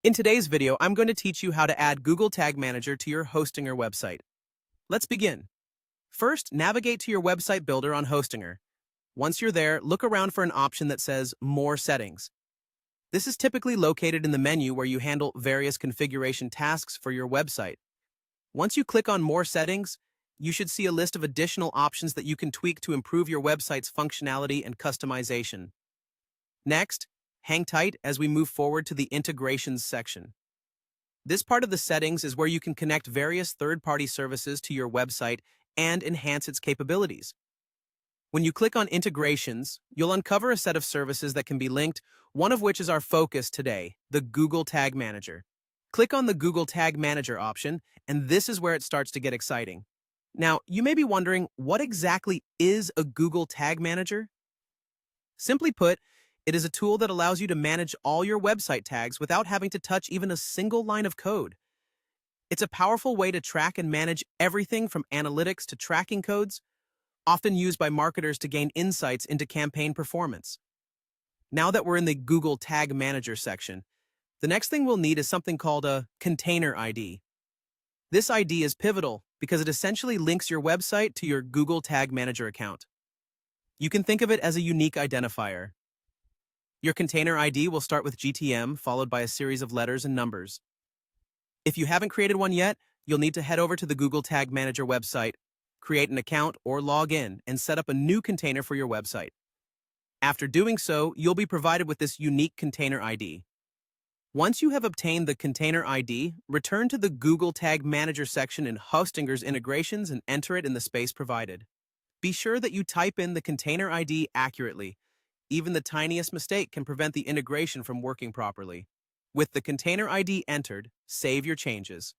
In today's video, I'm going to teach you how to add Google Tag Manager to your Hostinger website. Let's begin. First, navigate to your website builder on Hostinger. Once you're there, look around for an option that says More Settings. This is typically located in the menu where you handle various configuration tasks for your website. Once you click on More Settings, you should see a list of additional options that you can tweak to improve your website's functionality and customization. Next, hang tight as we move forward to the Integrations section. This part of the settings is where you can connect various third-party services to your website and enhance its capabilities. When you click on Integrations, you'll uncover a set of services that can be linked, one of which is our focus today, the Google Tag Manager. Click on the Google Tag Manager option, and this is where it starts to get exciting. Now, you may be wondering, what exactly is a Google Tag Manager? Simply put, it is a tool that allows you to manage all your website tags without having to touch even a single line of code. It's a powerful way to track and manage everything from analytics to tracking codes, often used by marketers to gain insights into campaign performance. Now that we're in the Google Tag Manager section, the next thing we'll need is something called a Container ID. This ID is pivotal because it essentially links your website to your Google Tag Manager account. You can think of it as a unique identifier. Your container ID will start with GTM, followed by a series of letters and numbers. If you haven't created one yet, you'll need to head over to the Google Tag Manager website, create an account or log in, and set up a new container for your website. After doing so, you'll be provided with this unique container ID. Once you have obtained the container ID, return to the Google Tag Manager section in Hostinger's integrations and enter it in the space provided. Be sure that you type in the container ID accurately. Even the tiniest mistake can prevent the integration from working properly. With the container ID entered, save your changes.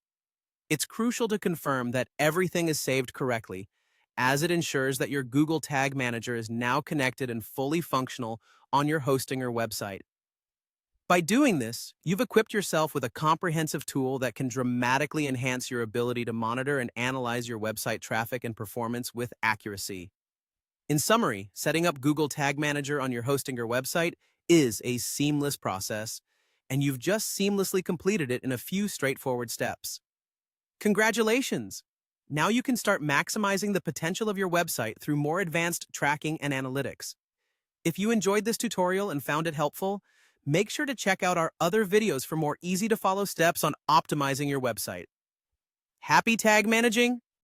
It's crucial to confirm that everything is saved correctly, as it ensures that your Google Tag Manager is now connected and fully functional on your Hostinger website. By doing this, you've equipped yourself with a comprehensive tool that can dramatically enhance your ability to monitor and analyze your website traffic and performance with accuracy. In summary, setting up Google Tag Manager on your Hostinger website is a seamless process, and you've just seamlessly completed it in a few straightforward steps. Congratulations! Now you can start maximizing the potential of your website through more advanced tracking and analytics. If you enjoyed this tutorial and found it helpful, make sure to check out our other videos for more easy-to-follow steps on optimizing your website. Happy tag managing?